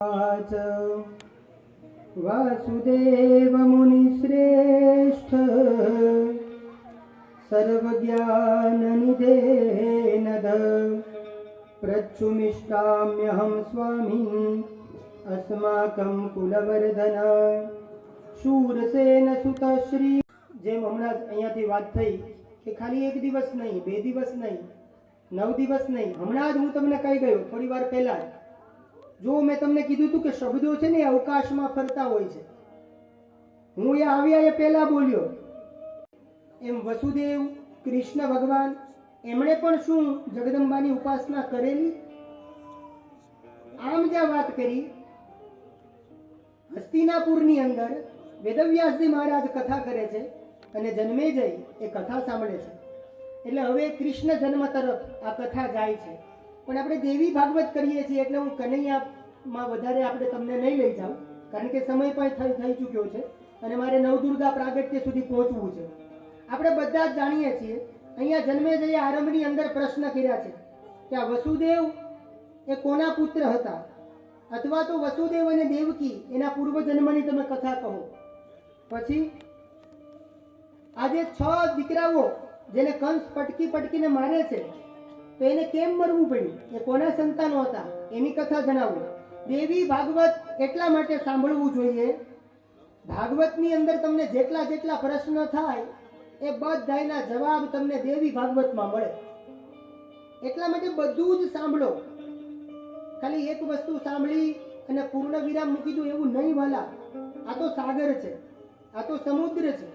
Watch Vasudev मुनिश्रेष्ठ सर्वज्ञाननिधे नद प्रच्छुमिष्टाम्यहं स्वामी अस्माकं कुलवर्धन शूरसेन सुत श्री। જેમ હમણાં અહીંયાથી વાત થઈ કે ખાલી એક દિવસ નહીં, બે દિવસ નહીં, 9 દિવસ નહીં, હમણાં જ હું તમને કહી ગયો થોડી વાર પહેલા જો મેં તમને કીધું હતું કે શબ્દો છે ને અવકાશમાં ફરતા હોય છે, હું એ આવ્યા એ પહેલા બોલ્યો એમ વસુદેવ કૃષ્ણ ભગવાન એમણે પણ શું જગદંબાની ઉપાસના કરેલી? આમ જ્યાં વાત કરી હસ્તિનાપુરની અંદર વેદવ્યાસજી મહારાજ કથા કરે છે અને જન્મેજય એ કથા સાંભળે છે, એટલે હવે કૃષ્ણ જન્મ તરફ આ કથા જાય છે. પણ આપણે દેવી ભાગવત કરીએ છીએ એટલે હું કનૈયામાં વધારે આપણે તમને નહીં લઈ જાઉં, કારણ કે સમય પણ થઈ ચૂક્યો છે અને મારે નવદુર્ગા પ્રાગટ્ય સુધી પહોંચવું છે. આપણે બધા જ જાણીએ છીએ અહીંયા જન્મેજય આરંભની અંદર પ્રશ્ન કર્યા છે કે આ વસુદેવ એ કોના પુત્ર હતા, અથવા તો વસુદેવ અને દેવકી એના પૂર્વજન્મની તમે કથા કહો. પછી આજે 6 દીકરાઓ જેને કંસ પટકી પટકીને મારે છે તો એને કેમ મરવું પડ્યું, એ કોના સંતાનો હતા એની કથા જણાવો. દેવી ભાગવત એટલા માટે સાંભળવું જોઈએ, ભાગવતની અંદર તમને જેટલા જેટલા પ્રશ્ન થાય એ બધાના જવાબ તમને દેવી ભાગવતમાં મળે. એટલા માટે બધું જ સાંભળો, ખાલી એક વસ્તુ સાંભળી અને પૂર્ણ વિરામ મૂકી દો એવું નહીં વાલા. આ તો સાગર છે, આ તો સમુદ્ર છે.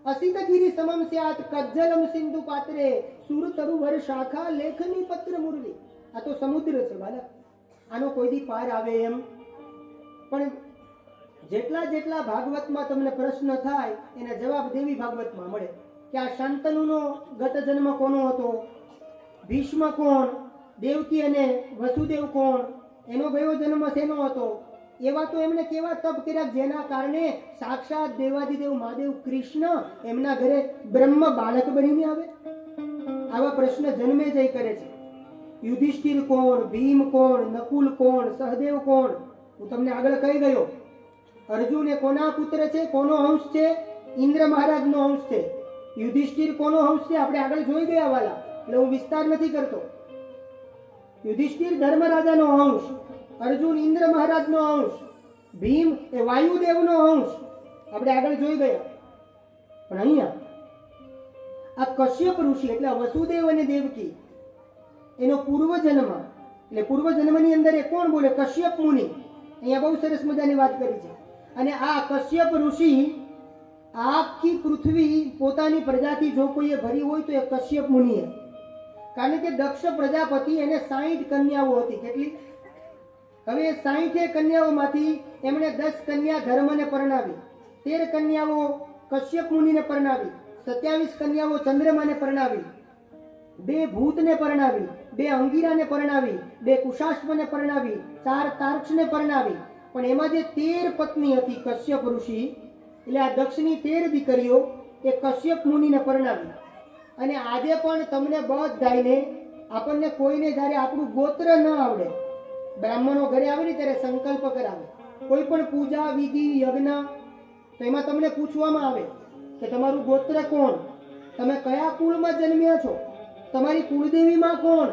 અસિતગીરી સમમ સ્યાત કજ્જલમ સિંધુ પાત્રે સુર તરુવર શાખા લેખની પત્ર મુરલી. આ તો સમુદ્ર છે વાલા, આનો કોઈ દી પાર આવે એમ. પણ જેટલા જેટલા ભાગવતમાં તમને પ્રશ્ન થાય એના જવાબ દેવી ભાગવતમાં મળે કે આ શાંતનુનો ગત જન્મ કોનો હતો, ભીષ્મ કોણ, દેવકી અને વસુદેવ કોણ, એનો ગયો જન્મ શેનો હતો. એવા તો એમણે કેવા તપ કર્યા જેના કારણે સાક્ષાત દેવાદિદેવ મહાદેવ કૃષ્ણ એમના ઘરે બ્રહ્મ બાળક બનીને આવે. આવા પ્રશ્ન જન્મેજય કરે છે. યુધિષ્ઠિર કોણ, ભીમ કોણ, નકુલ કોણ, સહદેવ કોણ, હું તમને આગળ કહી ગયો. અર્જુન એ કોના પુત્ર છે, કોનો અંશ છે? ઇન્દ્ર મહારાજનો અંશ છે. યુધિષ્ઠિર કોનો અંશ છે આપણે આગળ જોઈ ગયા વાલા, એટલે હું વિસ્તાર નથી કરતો. યુધિષ્ઠિર ધર્મરાજાનો અંશ, અર્જુન ઇન્દ્ર મહારાજનો અંશ, ભીમ એ વાયુદેવનો અંશ, આપણે આગળ જોઈ ગયા. પણ અહીંયા આ કશ્યપ ઋષિ એટલે વસુદેવ અને દેવકી એનો પૂર્વજન્મ, એટલે પૂર્વજન્મની અંદર એ કોણ બોલે? કશ્યપ મુનિ. અહીંયા બહુ સરસ મજાની વાત કરી છે. અને આ કશ્યપ ઋષિ આખી પૃથ્વી પોતાની પ્રજાથી જો કોઈએ ભરી હોય તો એ કશ્યપ મુનિએ, કારણ કે દક્ષ પ્રજાપતિ એને 60 કન્યાઓ હતી. કેટલી? હવે 60 કન્યાઓમાંથી એમણે 10 કન્યા ધર્મને પરણાવી, 13 કન્યાઓ કશ્યપ મુનિને પરણાવી, 27 કન્યાઓ ચંદ્રમાને પરણાવી, 2 ભૂતને પરણાવી, 2 અંગીરાને પરણાવી, 2 કુશાશ્વને પરણાવી, 4 તાર્ક્ષને પરણાવી. પણ એમાં જે 13 પત્ની હતી કશ્યપ ઋષિ, એટલે આ દક્ષની 13 દીકરીઓ એ કશ્યપ મુનિને પરણાવી. અને આજે પણ તમને બધાને આપણને કોઈને જ્યારે આપણું ગોત્ર ન આવડે, બ્રાહ્મણો ઘરે આવે ને ત્યારે સંકલ્પ કરાવે, કોઈ પણ પૂજા વિધિ યજ્ઞ તો એમાં તમને પૂછવામાં આવે કે તમારું ગોત્ર કોણ, તમે કયા કુળમાં જન્મ્યા છો, તમારી કુળદેવીમાં કોણ.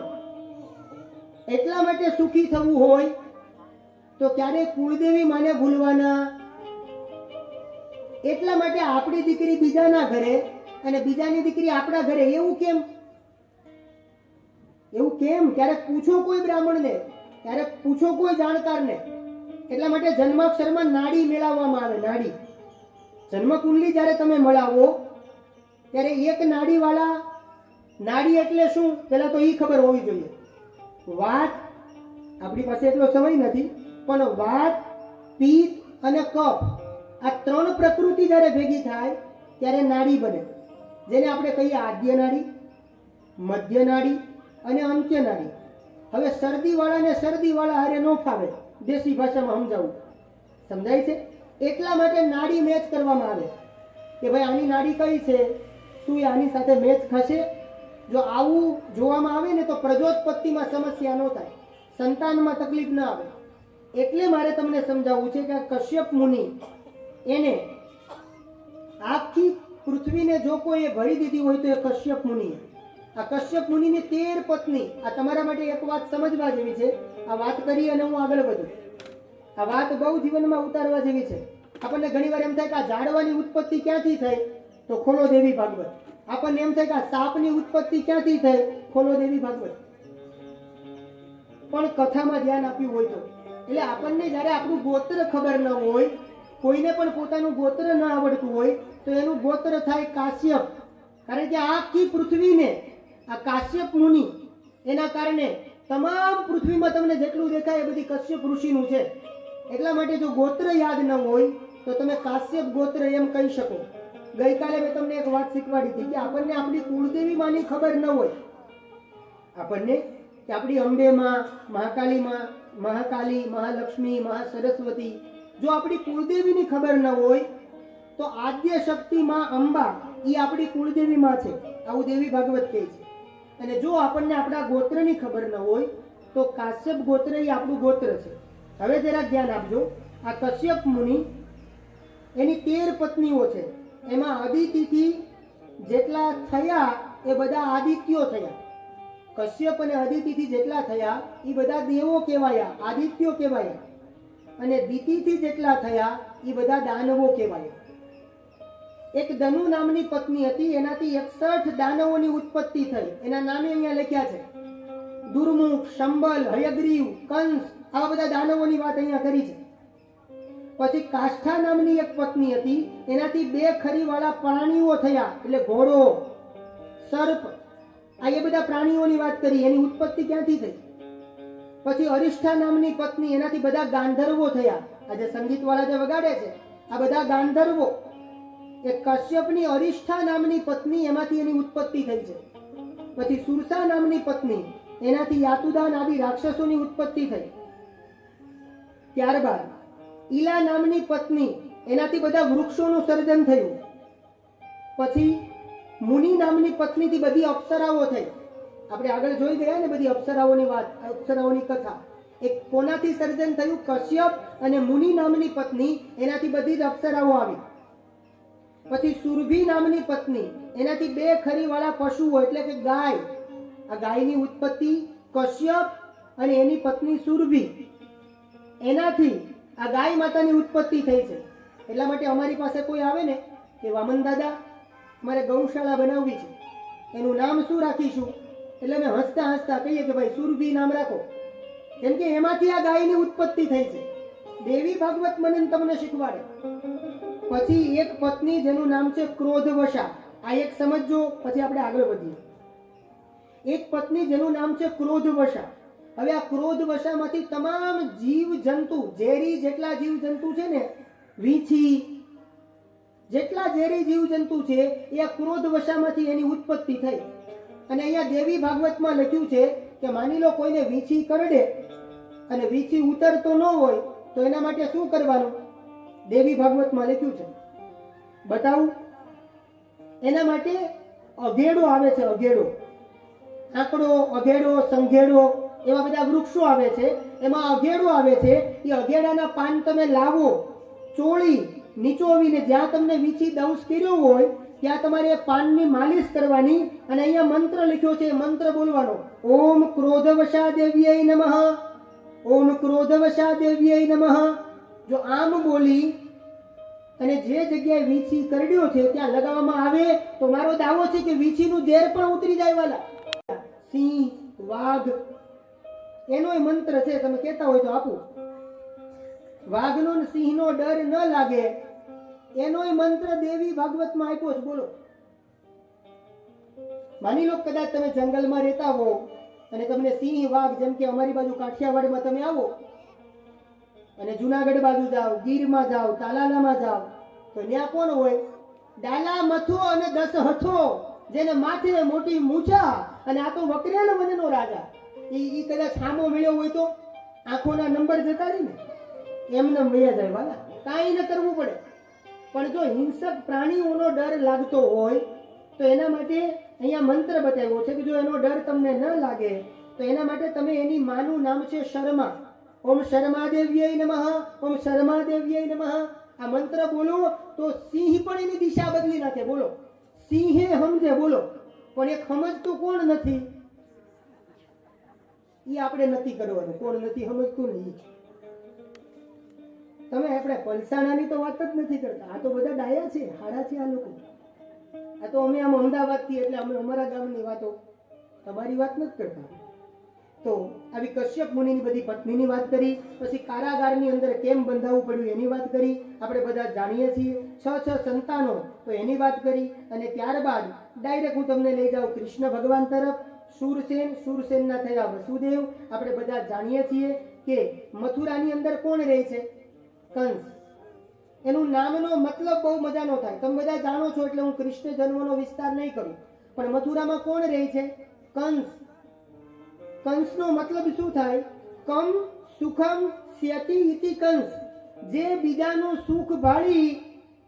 એટલા માટે સુખી થવું હોય તો ક્યારે કુળદેવી માને ભૂલવાના. એટલા માટે આપણી દીકરી બીજાના ઘરે અને બીજાની દીકરી આપણા ઘરે, એવું કેમ? એવું કેમ? ક્યારેક પૂછો કોઈ બ્રાહ્મણને, ક્યારેક પૂછો કોઈ જાણકારને. એટલા માટે જન્માક્ષરમાં નાડી મેળવવામાં આવે. નાડી જન્મકુંડલી જ્યારે તમે મળાવો ત્યારે એક નાડી વાળા, નાડી એટલે શું પેલા તો એ ખબર હોવી જોઈએ. વાત, આપણી પાસે એટલો સમય નથી, પણ વાત, પિત્ત અને કફ આ 3 પ્રકૃતિ જ્યારે ભેગી થાય ત્યારે નાડી બને, જેને આપણે કહીએ આદ્ય નાડી, મધ્ય નાડી અને અંત્ય નાડી. હવે શરદીવાળાને શરદીવાળા હારે ન ફાવે, દેશી ભાષામાં સમજાવું, સમજાય છે? એટલા માટે નાડી મેચ કરવામાં આવે કે ભાઈ આની નાડી કઈ છે, શું આની સાથે મેચ થશે. જો આવું જોવામાં આવે ને તો પ્રજોત્પત્તિમાં સમસ્યા ન થાય, સંતાનમાં તકલીફ ન આવે. એટલે મારે તમને સમજાવવું છે કે આ કશ્યપ મુનિ એને આખી પૃથ્વીને જો કોઈ ભરી દીધી હોય તો એ કશ્યપ મુનિ. આ કશ્યપ મુનિની 13 પત્ની. આ તમારા માટે એક વાત સમજવા જેવી છે. આ વાત કરી અને હું આગળ વધું. આ વાત બહુ જીવનમાં ઉતારવા જેવી છે. આપણને ઘણીવાર એમ થાય કે આ ઝાડવાની ઉત્પત્તિ ક્યાંથી થઈ, તો ખોલો દેવી ભાગવત. આપણને એમ થાય કે આ સાપની ઉત્પત્તિ ક્યાંથી થઈ, ખોલો દેવી ભાગવત. પણ કથામાં ધ્યાન આપ્યું હોય તો, એટલે આપણને જ્યારે આપણું ગોત્ર ખબર ન હોય, કોઈને પણ પોતાનું ગોત્ર ન આવડતું હોય, તો એનું ગોત્ર થાય કાશ્યપ. કારણ કે આખી પૃથ્વીને આ કાશ્યપ મુનિ એના કારણે તમામ પૃથ્વીમાં તમને જેટલું દેખાય એ બધી કશ્યપ ઋષિનું છે. એટલા માટે જો ગોત્ર યાદ ન હોય તો તમે કાશ્યપ ગોત્ર એમ કહી શકો. ગઈકાલે મેં તમને એક વાત શીખવાડી હતી કે આપણને આપણી કુળદેવી માની ખબર ન હોય, આપણને કે આપણી અંબેમાં, મહાકાલીમાં, મહાકાલી, મહાલક્ષ્મી, મહાસરસ્વતી, જો આપણી કુળદેવીની ખબર ન હોય તો આદ્ય શક્તિ માં અંબા એ આપણી કુળદેવી માં છે, આવું દેવી ભાગવત કહે છે. અને જો આપણને આપણા ગોત્રની ખબર ન હોય તો કાશ્યપ ગોત્ર એ આપણું ગોત્ર છે. હવે જરા ધ્યાન આપજો. આ કશ્યપ મુનિ એની 13 પત્નીઓ છે. એમાં અદિતિથી જેટલા થયા એ બધા આદિત્યો થયા. કશ્યપ અને અદિતિથી જેટલા થયા એ બધા દેવો કહેવાયા, આદિત્યો કહેવાયા. અને દિતિથી જેટલા થયા એ બધા દાનવો કહેવાયા. એક ધનુ નામની પત્ની હતી, એનાથી 61 દાનવોની ઉત્પત્તિ થઈ. એના નામે અહીંયા લખ્યા છે. દુર્મુખ, શંબલ, હયગ્રીવ, કંસ, આવા બધા દાનવોની વાત અહીંયા કરી છે. પછી કાષ્ઠા નામની એક પત્ની હતી, એનાથી 2 ખરીવાળા પ્રાણીઓ થયા, એટલે ઘોડો, સર્પ, આ એ બધા પ્રાણીઓની વાત કરી. એની ઉત્પત્તિ ક્યાંથી થઈ? પછી અરિષ્ઠા નામની પત્ની, એનાથી બધા ગાંધર્વો થયા. આ જે સંગીત વાળા જે વગાડે છે આ બધા ગાંધર્વો. એક કશ્યપની અરિષ્ઠા નામની પત્ની, એમાંથી એની ઉત્પત્તિ થઈ છે. પછી સુરસા નામની પત્ની, એનાથી યાતુદાન આદિ રાક્ષસોની ઉત્પત્તિ થઈ. ત્યારબાદ ઈલા નામની પત્ની, એનાથી બધા વૃક્ષોનું સર્જન થયું. પછી મુનિ નામની પત્નીથી બધી અપ્સરાઓ થઈ. આપણે આગળ જોઈ ગયા ને બધી અપ્સરાઓની વાત, અપ્સરાઓની કથા. એક કોનાથી સર્જન થયું? કશ્યપ અને મુનિ નામની પત્ની, એનાથી બધી જ અપ્સરાઓ આવી. પછી સુરભી નામની પત્ની, એનાથી 2 ખરીવાળા પશુઓ એટલે કે ગાય. આ ગાયની ઉત્પત્તિ કશ્યપ અને એની પત્ની સુરભી, એનાથી આ ગાય માતાની ઉત્પત્તિ થઈ છે. એટલા માટે અમારી પાસે કોઈ આવે ને કે વામન દાદા મારે ગૌશાળા બનાવવી છે, એનું નામ શું રાખીશું? એટલે અમે હસતા હસતા કહીએ કે ભાઈ સુરભી નામ રાખો, કેમ કે એમાંથી આ ગાયની ઉત્પત્તિ થઈ છે. દેવી ભાગવત મને તમને શીખવાડે. પછી એક પત્ની જેનું નામ છે ક્રોધવશા. આ એક સમજો, પછી આપણે આગળ વધીએ. એક પત્ની જેનું નામ છે ક્રોધવશા. હવે આ ક્રોધવશામાંથી તમામ જીવ જંતુ, ઝેરી જેટલા જીવ જંતુ છે ને, વીંછી, જેટલા ઝેરી જીવ જંતુ છે એ આ ક્રોધવશામાંથી એની ઉત્પત્તિ થઈ. અને અહીંયા દેવી ભાગવતમાં લખ્યું છે કે માની લો કોઈને વીંછી કરડે અને વીંછી ઉતરતો ન હોય તો એના માટે શું કરવાનું? દેવી ભાગવતમાં લખ્યું છે, બતાવું. એના માટે અઘેડો આવે છે, અઘેડો, આંકડો, અઘેડો, સંઘેડો, એવા બધા વૃક્ષો આવે છે. એમાં અઘેડો આવે છે. એ અઘેડાના પાન તમે લાવો, ચોળી નીચોવીને જ્યાં તમને વીંછી દંશ કર્યો હોય ત્યાં તમારે એ પાનની માલિશ કરવાની. અને અહીંયા મંત્ર લખ્યો છે, મંત્ર બોલવાનો, ઓમ ક્રોધવશા દેવ્યય નમઃ, ઓમ ક્રોધવશા દેવ્યય નમઃ. જો આમ બોલી અને જે જગ્યાએ વીંછી કરડ્યો છે ત્યાં લગાવવામાં આવે તો મારો દાવો છે કે વીંછીનું ઝેર પણ ઉતરી જાય. વાલા સિંહ, વાઘ, એનોય મંત્ર છે, તમે કહેતા હોય તો આપું. વાઘનો ને સિંહનો ડર ન લાગે એનોય મંત્ર દેવી ભાગવતમાં આપ્યો છે. બોલો. માની લો કદાચ તમે જંગલમાં રહેતા હો અને તમને સિંહ, વાઘ, જેમ કે અમારી બાજુ કાઠિયાવાડમાં તમે આવો અને જુનાગઢ બાજુ જાઓ, ગીરમાં જાઓ, તાલાલામાં જાઓ, તો ત્યાં કોણ હોય? ડાલા મથો અને 10 હથો, જેને માથે મોટી મૂછા અને આ તો વકરેલ વનનો રાજા. ઈ કદાચ સામો મળ્યો હોય તો આંખોના નંબર જતા રહી ને, એમને વયા જાય. વાલા કાંઈ ન કરવું પડે. પણ જો હિંસક પ્રાણીઓનો ડર લાગતો હોય તો એના માટે અહીંયા મંત્ર બતાવ્યો છે કે જો એનો ડર તમને ન લાગે તો એના માટે તમે એની માનું નામ છે શર્મા. ઓમ શર્માદેવ્યય નમઃ, ઓમ શર્માદેવ્યય નમઃ. આ મંત્ર બોલો તો સિંહ પણ એની દિશા બદલી નાખે. બોલો, સિંહે સમજે. બોલો, પણ એક સમજતું કોણ નથી એ આપણે નક્કી કરવાનું. કોણ નથી સમજતું ને ઈ. તમે આપણે પલસાણાની તો વાત જ નથી કરતા. આ તો બધા ડાયા છે, હારા છે આ લોકો. આ તો અમે આમ અમદાવાદથી એટલે અમે અમારા ગામની વાતો, તમારી વાત નથી કરતા. તો આવી કશ્યપ મુનિની બધી પત્નીની વાત કરી, પછી કારાગારની અંદર કેમ બંધાવવું પડ્યું એની વાત કરી. આપણે બધા જાણીએ છીએ 6 સંતાનો, તો એની વાત કરી. અને ત્યારબાદ ડાયરેક્ટ હું તમને લઈ જાઉં કૃષ્ણ ભગવાન તરફ. શૂરસેનના થયા વસુદેવ. આપણે બધા જાણીએ છીએ કે મથુરાની અંદર કોણ રહે છે? કંસ. એનું નામનો મતલબ બહુ મજાનો થાય. તમે બધા જાણો છો એટલે હું કૃષ્ણ જન્મનો વિસ્તાર નહીં કરું. પણ મથુરામાં કોણ રહે છે? કંસ. કંસનો મતલબ શું થાય? કમ સુખમ સ્યતિ ઇતિ કંસ. જે બીજાનું સુખ ભાળી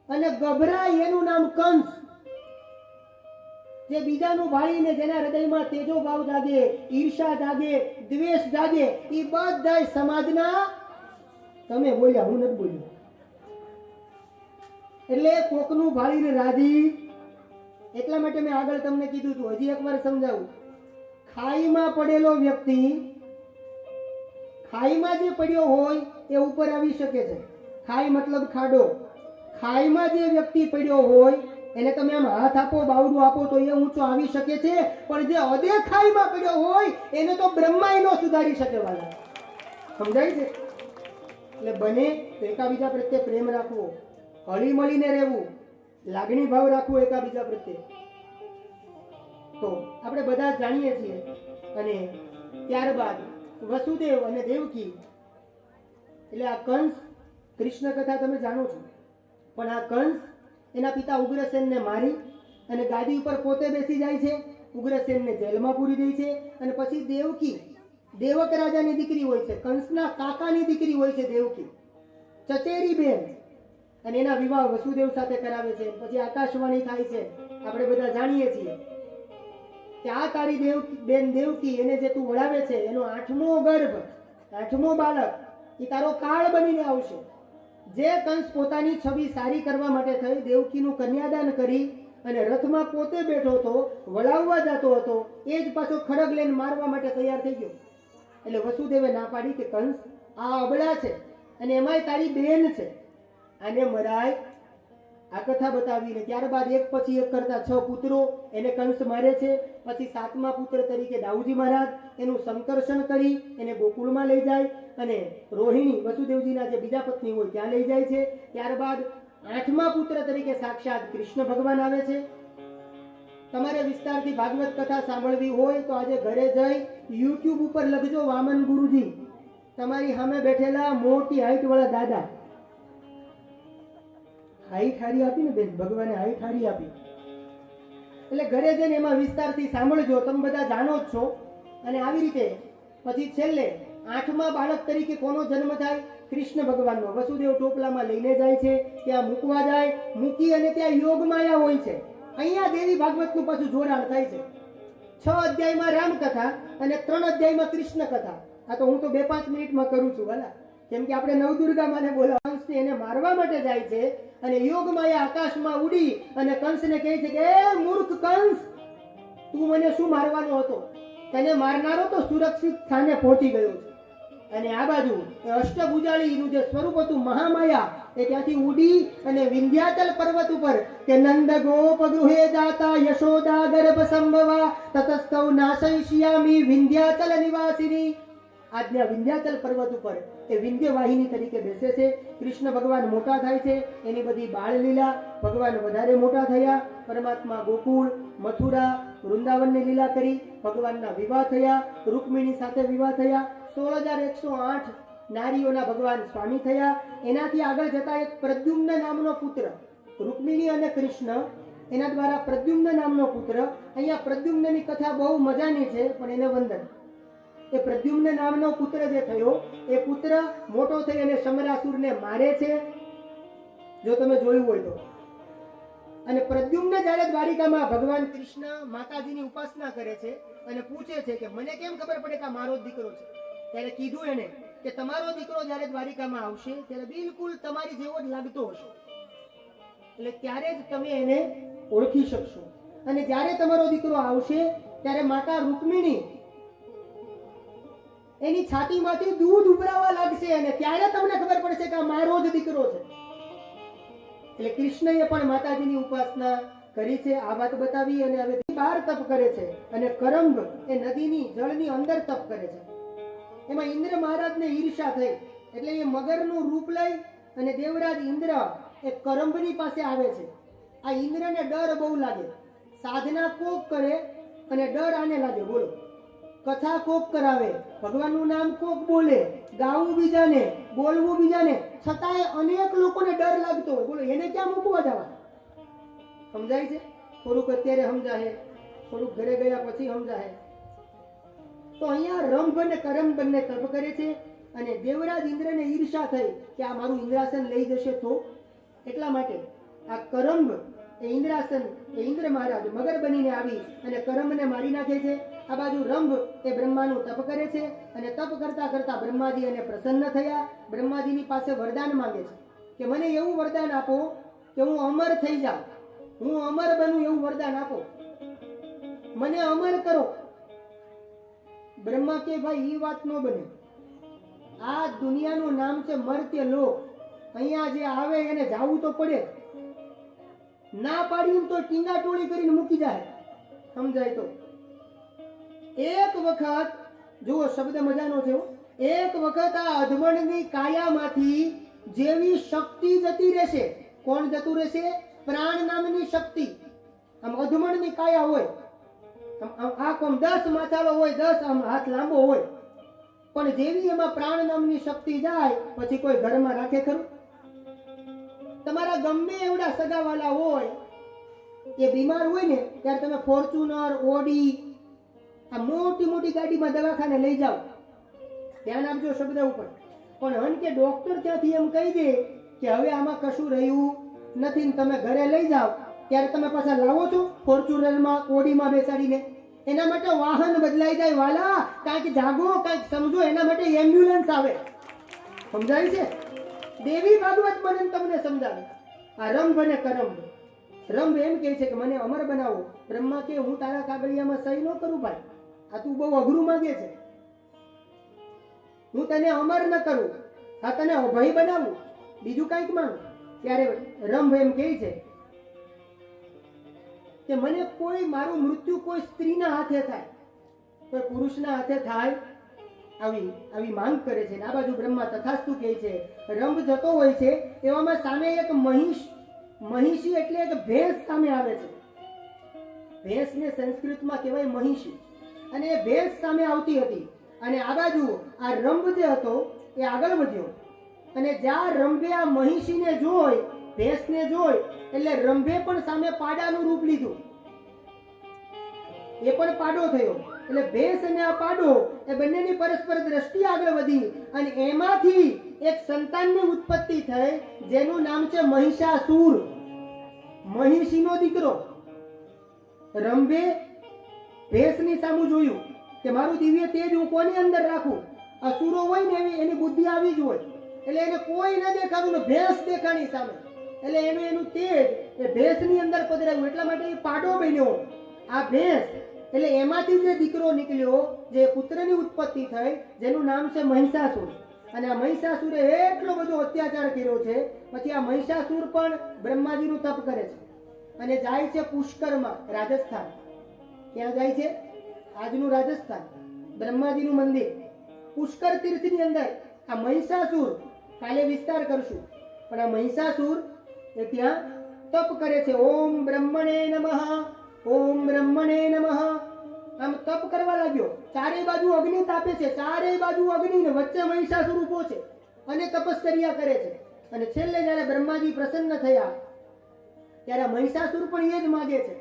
અને ગભરાય એનું નામ કંસ. જે બીજાનું ભાળીને જેના હૃદયમાં તેજો ભાવ જાગે, ઈર્ષા જાગે, દ્વેષ જાગે, એ બધા સમાજના, તમે બોલ્યા હું નથી બોલ્યો, એટલે કોકનું ભાળીને રાજી. એટલા માટે મેં આગળ તમને કીધું હતું, હજી એકવાર સમજાવું. ખાઈમાં પડેલો વ્યક્તિ, ખાઈમાં જે પડ્યો હોય એ ઉપર આવી શકે છે. ખાઈ મતલબ ખાડો. ખાઈમાં જે વ્યક્તિ પડ્યો હોય એને તમે આમ હાથ આપો, બાવડું આપો તો એ ઊંચો આવી શકે છે. પણ જે અદે ખાઈમાં પડ્યો હોય એને તો બ્રહ્મા નો સુધારી શકે. વાલા સમજાય છે? એટલે બને તો એકાબીજા પ્રત્યે પ્રેમ રાખવો, હળી મળીને રહેવું, લાગણી ભાવ રાખવો એકાબીજા પ્રત્યે. તો આપણે બધા જાણીએ છીએ. અને ત્યારબાદ વસુદેવ અને દેવકી, એટલે આ કંસ, કૃષ્ણ કથા તમે જાણો છો. પણ આ કંસ એના પિતા ઉગ્રસેનને મારી અને ગાદી ઉપર પોતે બેસી જાય છે. ઉગ્રસેનને જેલમાં પૂરી દે છે. અને પછી દેવકી, દેવક રાજાની દીકરી હોય છે, કંસના કાકાની દીકરી હોય છે દેવકી, ચચેરી બેન. અને એના વિવાહ વસુદેવ સાથે કરાવે છે. પછી આકાશવાણી થાય છે. આપણે બધા જાણીએ છીએ કે આ તારી બેન દેવકી, એને જે તું વળાવે છે એનો 8મો ગર્ભ, 8મો બાળક એ તારો કાળ બનીને આવશે. જે કંસ પોતાની છબી સારી કરવા માટે થઈ દેવકીનું કન્યાદાન કરી અને રથમાં પોતે બેઠો હતો, વળાવવા જતો હતો, એ જ પાછો ખડગ લઈને મારવા માટે તૈયાર થઈ ગયો. એટલે વસુદેવે ના પાડી કે કંસ આ અબળા છે અને એમાંય તારી બેન છે, આને મરાય. આ કથા બતાવીને ત્યારબાદ એક પછી એક કરતા 6 પુત્રો એને કંસ મારે છે. પછી 7મા પુત્ર તરીકે દાઉજી મહારાજ એનું સંકર્ષણ કરી એને ગોકુળમાં લઈ જાય અને રોહિણી વસુદેવજીના જે બીજા પત્ની હોય ત્યાં લઈ જાય છે. ત્યારબાદ 8મા પુત્ર તરીકે સાક્ષાત કૃષ્ણ ભગવાન આવે છે. તમારે વિસ્તારથી ભાગવત કથા સાંભળવી હોય તો આજે ઘરે જઈ YouTube ઉપર લખજો વામન ગુરુજી. તમારી સામે બેઠેલા મોટી હાઈટ વાળા દાદા, હાઈટ હારી આપી ને બેન, ભગવાને હાઈટ હારી આપી. એટલે ઘરે જઈને એમાં વિસ્તારથી સાંભળજો. તમે બધા જાણો જ છો. અને આવી રીતે પછી છેલ્લે 8મા બાળક તરીકે કોનો જન્મ થાય? કૃષ્ણ ભગવાનનો. વસુદેવ ટોપલામાં લઈને જાય છે, ત્યાં મૂકવા જાય. મૂકી અને ત્યાં યોગ માયા હોય છે. અહીંયા દેવી ભાગવતનું પાછું જોડાણ થાય છે. 6 અધ્યાયમાં રામકથા અને 3 અધ્યાયમાં કૃષ્ણ કથા. આ તો હું તો 2-5 મિનિટમાં કરું છું વાલા, કેમ કે આપણે નવદુર્ગા માને બોલાવા કંસને એને મારવા માટે જાય છે. અને યોગ માયા આકાશમાં ઉડી અને કંસને કહે છે કે એ મૂર્ખ કંસ, તું મને શું મારવાનો હતો? તને મારનારો તો સુરક્ષિત સ્થાને પહોંચી ગયો છે. અને આ બાજુ અષ્ટભુજાળીનું જે સ્વરૂપ હતું મહામાયા, એ ત્યાંથી ઉડી અને વિંધ્યાચલ પર્વત ઉપર કે નંદ ગોપ ગૃહે જાતા યશોદા ગર્ભ સંભવા તતસ્તૌ નાશયિષ્યામિ વિંધ્યાચલ નિવાસિની. આજના વિંધ્યાચલ પર્વત ઉપર એ વિંધ્ય વાહિની તરીકે બેસે છે. કૃષ્ણ ભગવાન મોટા થાય છે, એની બધી બાળ લીલા, ભગવાન વધારે મોટા થયા. પરમાત્મા ગોકુળ, મથુરા, વૃંદાવનની લીલા કરી. ભગવાનના વિવાહ થયા, રૂકમિણી સાથે વિવાહ થયા. 16,108 નારીઓના ભગવાન સ્વામી થયા. એનાથી આગળ જતા એક પ્રદ્યુમ્ન નામનો પુત્ર, રૂકમિણી અને કૃષ્ણ, એના દ્વારા પ્રદ્યુમ્ન નામનો પુત્ર. અહીંયા પ્રદ્યુમ્નની કથા બહુ મજાની છે, પણ એને વંદન. એ પ્રદ્યુમ્ન નામનો પુત્ર જે થયો, એ પુત્ર મોટો થઈ અને સમરાસુરને મારે છે, જો તમે જોયું હોય તો. અને પ્રદ્યુમ્ન જ્યારે દ્વારિકામાં ભગવાન કૃષ્ણ માતાજીની ઉપાસના કરે છે અને પૂછે છે કે મને કેમ ખબર પડે કે આ મારો જ દીકરો છે, ત્યારે કીધું એને કે તમારો દીકરો જ્યારે દ્વારિકામાં આવશે ત્યારે બિલકુલ તમારી જેવો જ લાગતો હશે, એટલે ત્યારે જ તમે એને ઓળખી શકશો. અને જ્યારે તમારો દીકરો આવશે ત્યારે માતા રૂકમિણી એની છાતીમાંથી દૂધ ઉભરાવા લાગશે અને ત્યારે તમને ખબર પડશે કે આ મારો જ દીકરો છે. એટલે કૃષ્ણએ પણ માતાજીની ઉપાસના કરી છે, આ વાત બતાવી. અને હવે બહાર તપ કરે છે અને કરંબ એ નદીની જળની અંદર તપ કરે છે. એમાં ઇન્દ્ર મહારાજને ઈર્ષા થઈ એટલે એ મગરનું રૂપ લઈ અને દેવરાજ ઇન્દ્ર એ કરંબની પાસે આવે છે. આ ઇન્દ્રને ડર બહુ લાગે, સાધના કોક કરે અને ડર આને લાગે. બોલો, કથા કોક કરાવે, ભગવાનનું નામ કોક બોલે, ગાવું બીજાને, બોલવું બીજાને, છતાંય અનેક લોકોને ડર લાગતો હોય. બોલો, એને ક્યાં મૂકવા જવા? સમજાય છે? થોડુંક અત્યારે સમજાય, થોડુંક ઘરે ગયા પછી સમજાય. તો અહીંયા રંભ અને કરંબ બંને તપ કરે છે અને દેવરાજ ઇન્દ્રને ઈર્ષા થઈ કે આ મારું ઇન્દ્રાસન લઈ જશે તો એટલા માટે આ કરંબ એ ઇન્દ્રાસન એ ઇન્દ્ર મહારાજ મગર બનીને આવી અને કરંબને મારી નાખે છે. આ બાજુ રંભ એ બ્રહ્માનું તપ કરે છે અને તપ કરતા કરતા બ્રહ્માજી એને પ્રસન્ન થયા. બ્રહ્માજીની પાસે વરદાન માંગે છે કે મને એવું વરદાન આપો કે હું અમર થઈ જાઉં, હું અમર બનું, એવું વરદાન આપો, મને અમર કરો. બ્રહ્મા કે ભાઈ એ વાત ન બને, આ દુનિયાનું નામ છે મર્ત્ય લોક, અહીંયા જે આવે એને જાવું તો પડે. ના પાડી તો ટીંગા ટોળી કરીને મૂકી જાય. સમજાય તો? એક વખત જુઓ, શબ્દ મજાનો છે. એક વખત આ અધમણની કાયામાંથી જેવી શક્તિ જતી રહેશે. કોણ જતું રહેશે? પ્રાણ નામની શક્તિ. આમ અધમણની કાયા હોય, આ કોમ 10 માથાળો હોય, 10 આમ હાથ લાંબો હોય, પણ જેવી એમાં પ્રાણ નામની શક્તિ જાય પછી કોઈ ઘરમાં રાખે ખરું? તમારા ગમે એવડા સગાવાલા હોય એ બીમાર હોય ને ત્યારે તમે ફોર્ચ્યુનર, ઓડી, આ મોટી મોટી ગાડીમાં દવાખાને લઈ જાઓ, ધ્યાન આપજો શબ્દ ઉપર. પણ હન કે ડોક્ટર ત્યાંથી એમ કહી દે કે હવે આમાં કશું રહ્યું નથી ને તમે ઘરે લઈ જાઓ, ત્યારે તમે પાછા લાવો છો ફોર્ચ્યુનરમાં, ઓડીમાં બેસાડીને? એના માટે વાહન બદલાઈ જાય વાલા, કાંઈક જાગો, કાંઈક સમજો. એના માટે એમ્બ્યુલન્સ આવે. સમજાય છે? દેવી ભાગવત મને તમને સમજાવે. આ રંભ અને કરંબ. રંભ એમ કહે છે કે મને અમર બનાવો. બ્રહ્મા કે હું તારા કાગળિયામાં સહી ન કરું ભાઈ, આ તું બહુ અઘરું માંગે છે, હું તને અમર ન કરું, આ તને અભય બનાવું, બીજું કંઈક માંગ. ત્યારે રંભ એમ કહે છે કે મને કોઈ મારું મૃત્યુ કોઈ સ્ત્રીના હાથે થાય, કોઈ પુરુષના હાથે થાય, આવી માંગ કરે છે. આ બાજુ બ્રહ્મા તથાસ્તુ કહે છે. રંભ જતો હોય છે એવામાં સામે એક મહિષી એટલે એક ભેંસ સામે આવે છે. ભેંસને સંસ્કૃતમાં કહેવાય મહિષી, અને એ ભેંસ સામે આવતી હતી. અને આ બાજુ આ રંભ જે હતો એ આગળ વધ્યો અને જ્યાં રંભે આ મહિષીને જોઈ, ભેંસને જોઈ, એટલે રંભે પણ સામે પાડાનું રૂપ લીધું, એ પણ પાડો થયો. એટલે ભેંસ અને આ પાડો એ બંનેની પરસ્પર દ્રષ્ટિ આગળ વધી અને એમાંથી એક સંતાનની ઉત્પત્તિ થઈ જેનું નામ છે મહિષાસુર, મહિષીનો દીકરો. રંભે ભેંસની સામું જોયું કે મારું દિવ્ય તેજ હું કોની અંદર રાખું? અસુરો હોય ને એની બુદ્ધિ આવી જ હોય, એટલે એને કોઈ ન દેખાડું ને ભેંસ દેખાણી સામે, એટલે એનું તેજ એ ભેંસની અંદર પધરાવ્યું. એટલા માટે એ પાડો બન્યો. આ ભેંસ એટલે એમાંથી જે દીકરો નીકળ્યો, જે પુત્રની ઉત્પત્તિ થઈ, જેનું નામ છે મહિષાસુર. અને આ મહિષાસુરે એટલો બધો અત્યાચાર કર્યો છે. પછી આ મહિષાસુર પણ બ્રહ્માજીનું તપ કરે છે અને જાય છે પુષ્કરમાં, રાજસ્થાન. ક્યાં જાય છે? આજનું રાજસ્થાન, બ્રહ્માજીનું મંદિર પુષ્કર તીર્થની અંદર. આ મહિષાસુર કાલે વિસ્તાર કરશું, પણ આ મહિષાસુર એ ત્યાં તપ કરે છે. ઓમ બ્રહ્મણે નમઃ, ઓમ બ્રહ્મણે નમઃ. આમ તપ કરવા લાગ્યો. ચારે બાજુ અગ્નિ તાપે છે, ચારે બાજુ અગ્નિ ને વચ્ચે મહિષાસુર ઊભો છે અને તપશ્ચર્યા કરે છે. અને છેલ્લે જ્યારે બ્રહ્માજી પ્રસન્ન થયા ત્યારે મહિષાસુર પણ એ જ માગે છે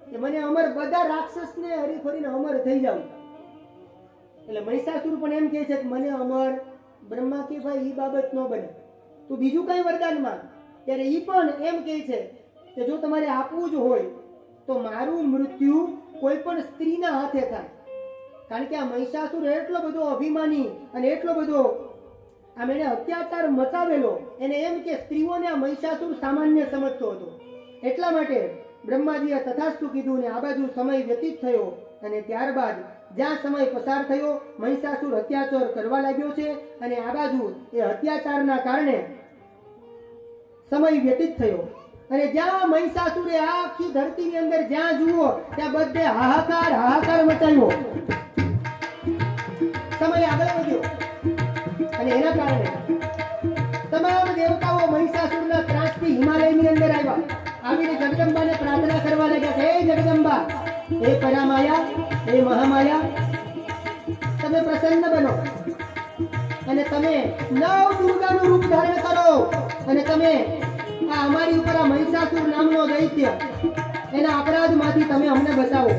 કે મને અમર, બધા રાક્ષસને હરીફરીને અમર થઈ જાવ. એટલે મહિષાસુર પણ એમ કહે છે કે મને અમર. બ્રહ્મા કે ભાઈ એ બાબત ન બને, તું બીજું કઈ વરદાન માંગ. ત્યારે એ પણ એમ કહે છે કે જો તમારે આપવું જ હોય તો મારું મૃત્યુ કોઈ પણ સ્ત્રીના હાથે થાય. કારણ કે આ મહિષાસુર એટલો બધો અભિમાની અને એટલો બધો આમ એને અત્યાચાર મચાવેલો, એને એમ કે સ્ત્રીઓને આ મહિષાસુર સામાન્ય સમજતો હતો. એટલા માટે બ્રહ્માજીએ તથાસ્તુ કીધું ને આ બાજુ સમય વ્યતીત થયો અને ત્યારબાદ જ્યાં સમય પસાર થયો મહિષાસુર અત્યાચાર કરવા લાગ્યો છે અને આ બાજુ એ અત્યાચારના કારણે સમય વ્યતીત થયો અને જ્યાં મહિષાસુરે આખી ધરતીની અંદર જ્યાં જુઓ ત્યાં બધે હાહાકાર મચાવ્યો. સમય આગળ વધ્યો અને એના કારણે તમામ દેવતાઓ મહિષાસુરના ત્રાસથી હિમાલયની અંદર આવ્યા. આવીને જગદંબાને પ્રાર્થના કરવા લાગ્યા, હે જગદંબા, હે પરામાયા, હે મહામાયા, તમે પ્રસન્ન બનો અને તમે નવ દુર્ગાનું રૂપ ધારણ કરો અને તમે આ અમારી ઉપર આ મહિષાસુર નામનો દૈત્ય એના અપરાધમાંથી તમે અમને બચાવો.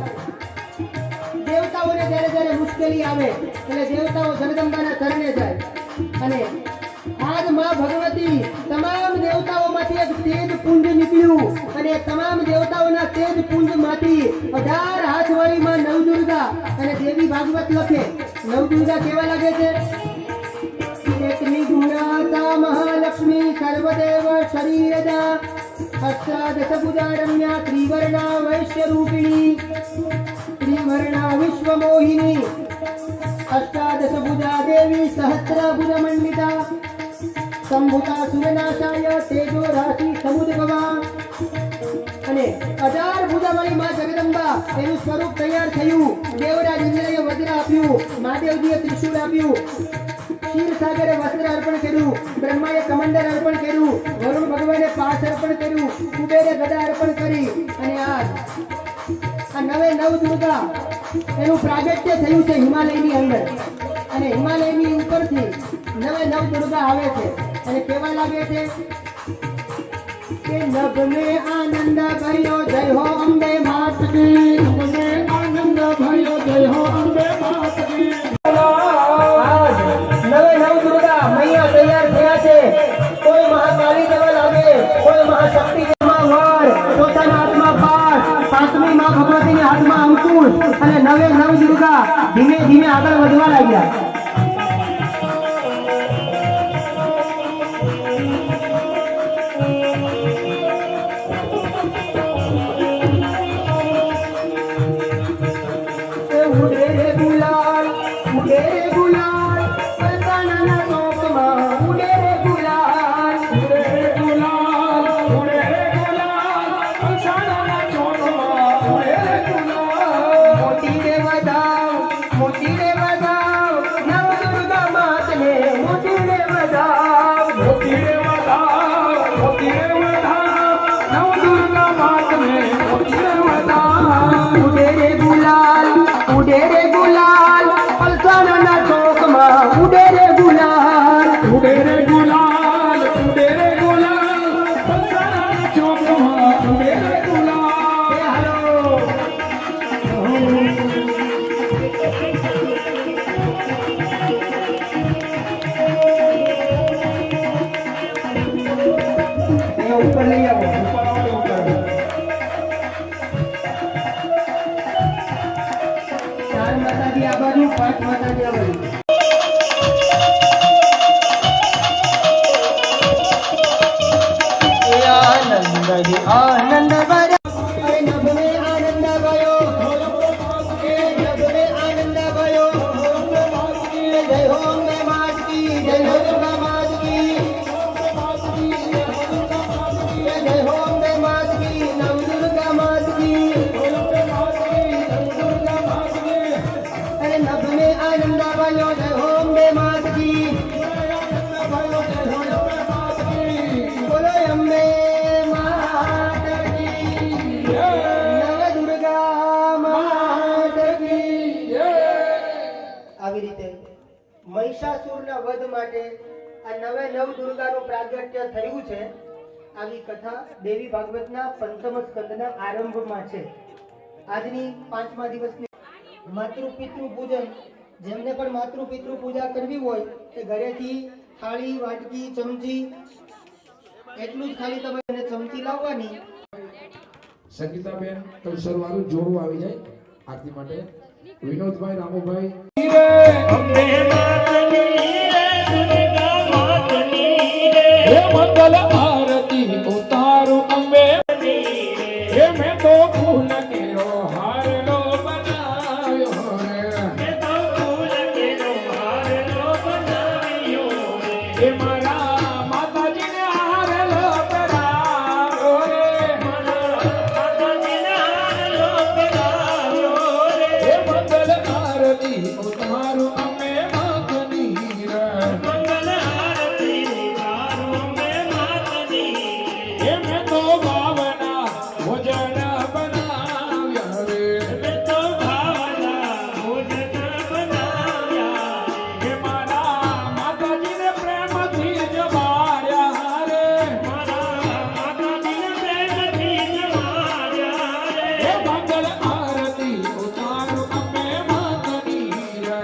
દેવતાઓને જ્યારે મુશ્કેલી આવે એટલે દેવતાઓ જગદંબાના ચરણે જાય અને આજ માં ભગવતી તમામ દેવતાઓમાંથી એક તેજ પુંજ નીકળ્યું અને તમામ દેવતાઓના તેજ પુંજમાંથી 18 હાથવાળી માં નવદુર્ગા અને દેવી ભાગવત લખે. નવદુર્ગા કેવા લાગે છે? ત્રિગુણાતા મહાલક્ષ્મી સર્વદેવ શરીરદા અષ્ટાદશ ભુજારમ્યા ત્રિવર્ણા વૈશ્ય રૂપિણી ત્રિવર્ણા વિશ્વમોહિની અષ્ટાદશ ભુજા દેવી સહસ્ર ભુજ મંડિતા સંભુતા સુરનાશાય તેજો રાશિ સમુદ્ભવા. અને 18 ભુજાવાળી માં જગદંબા એનું સ્વરૂપ તૈયાર થયું. દેવરાજ ઇન્દ્રએ વજ્ર આપ્યું, મહાદેવજીએ ત્રિશૂળ આપ્યું, ક્ષીરસાગરે વસ્ત્ર અર્પણ કર્યું, બ્રહ્માએ કમંડળ અર્પણ કર્યું, વરુણ ભગવાને પાશ અર્પણ કર્યું, કુબેરે ગદા અર્પણ કરી અને આ નવે નવ દુર્ગા એનું પ્રાગટ્ય થયું છે હિમાલયની અંદર અને હિમાલયની ઉપરથી નવે નવ દુર્ગા આવે છે અને કેવા લાગે છે કે નભ મે આનંદ ભર્યો જય હો અંબે માત કી, નભ મે આનંદ ભર્યો જય હો અંબે માત કી. નવે નવ દુર્ગા મૈયા તૈયાર થયા છે. કોઈ મહાકાળી જેવા લાગે, કોઈ મહાશક્તિ જેવા વાર, પોતાના હાથમાં પાશ, પાંચમી માં ભગવતીના હાથમાં અંકુશ અને નવે નવ દુર્ગા ધીમે ધીમે આગળ વધવા લાગ્યા. ઉપર લઈ આવો, ચાર માતાજી આ બાજુ, પાંચ માતાજી આ બાજુ. આનંદ અરે નભ મે આનંદ ગયો, નભ મે આનંદ ગયો, જય હો અંબે માત કી, જય હો દુર્ગા માત કી, જય હો અંબે માત કી, નવ દુર્ગા માત કી. અરે નભ મે આનંદ ગયો, જય હો અંબે માત કી, બોલો અંબે મહિષાસુરના વધ માટે આ નવે નવ દુર્ગાનું પ્રાગટ્ય થયું છે. આવી કથા દેવી ભાગવતના પંચમ સ્કંદના આરંભમાં છે. આજની 5મા દિવસની માતૃ પિતૃ પૂજન, જેમને પણ માતૃ પિતૃ પૂજા કરવી હોય તે ઘરેથી થાળી, વાટકી, ચમચી એટલું જ ખાલી તમારે ચમચી લાવવાની. સંગીતાબેન કલસરવાળું જોડું આવી જાય આરતી માટે. વિનોદભાઈ, રામુભાઈ, અંબે માતની રે દુર્ગા મંગલ આરતી ઉતારું અંબે હે મેં તો ફૂલ કેરો હારલો બનાવ્યો રે હે મારા માતાજીને હારલો કરાવ્યો રે હે મંગલ આરતી ઉતારું અંબે માતની રે હે મેં તો ભાવના ભોજન બનાવ્યા રે હે મારા માતાજીને પ્રેમથી જમાડ્યા રે હે મંગલ આરતી ઉતારું અંબે માતની રે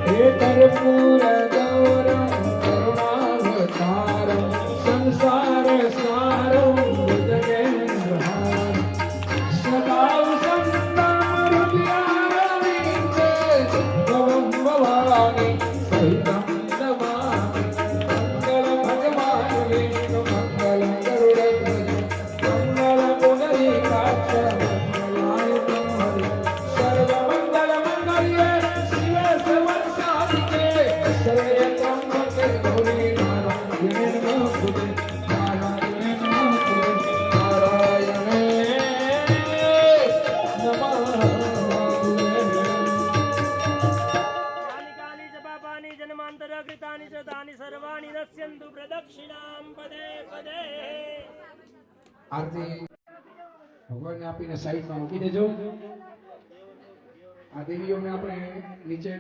હે કર્પૂર ગૌરમ કરુણાવતારમ સંસાર સારમ જગેન્દ્રહારમ સદા સંતમ હૃદયારવિંદે ભવમ ભવાની સહિતમ નમામિ મંગલ ભગવાન વિષ્ણુ મંગલ ગરુડધ્વજ મંગલ પુંડરીકાક્ષ મંગલાય હરિ સર્વ મંગલ મંગલ્યે શિવે સવર્ષાધિકે સર્વે ત્રંબકે ગૌરી નારાયણે નમઃ નારાયણે નમઃ નારાયણે कालिकानि च पापानि जन्मान्तरकृतानि च तानि सर्वाणि नश्यन्तु प्रदक्षिणां पदे पदे આરતી ભગવાનને આપીને સાઈડમાં મૂકી દેજો આ દેવીઓને આપણે નીચે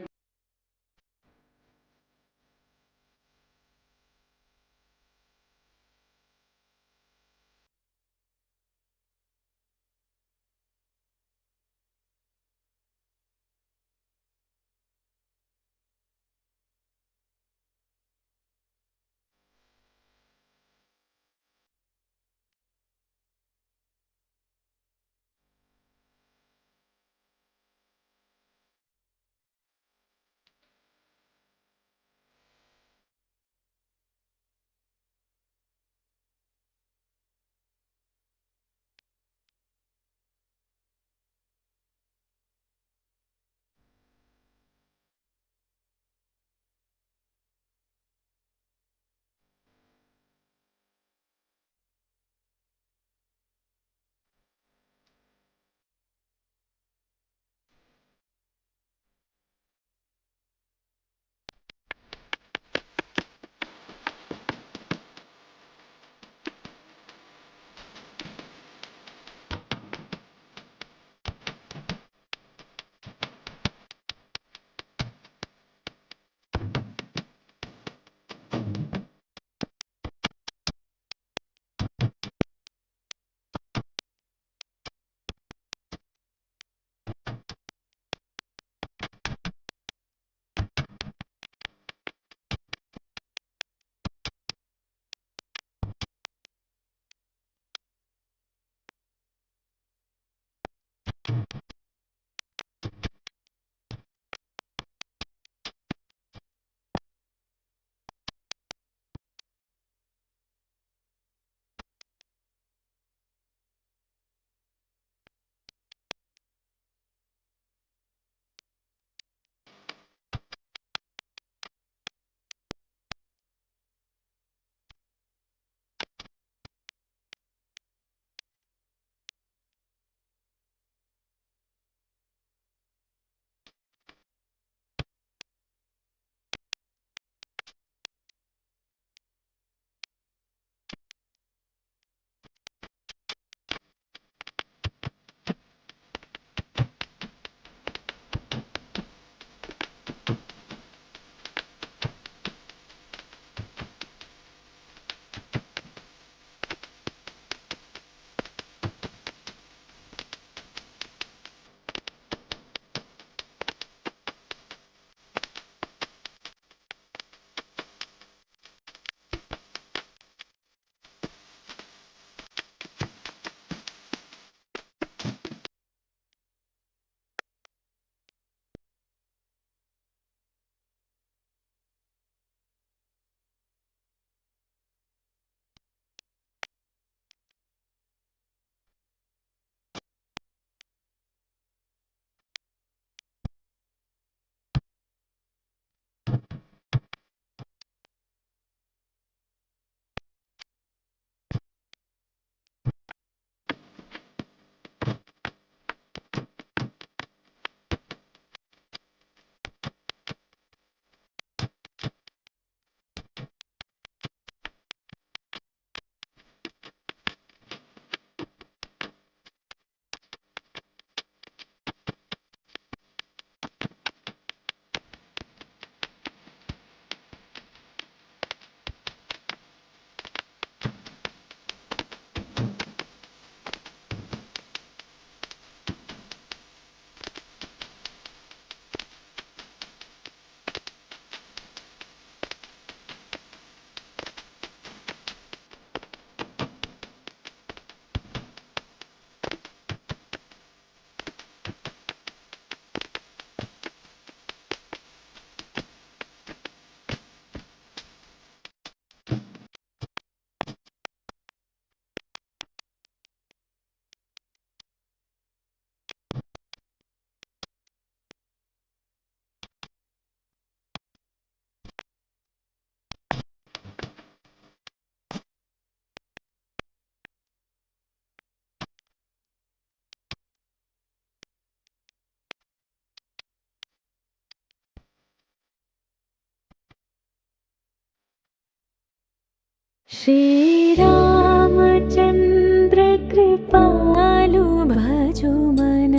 श्रीरामचन्द्र कृपालु भजो मन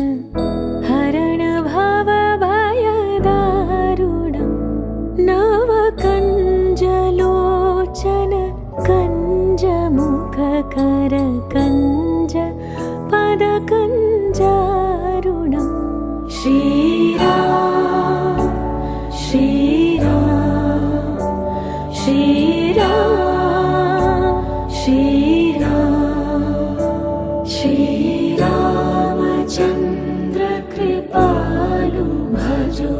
हरण भव भयदारुणं नवकञ्जलोचन कञ्जमुखकर कञ्ज पदकञ्जारुणं श्रीराम श्रीराम श्रीराम श्रीराम श्रीरामचन्द्र कृपालु भजो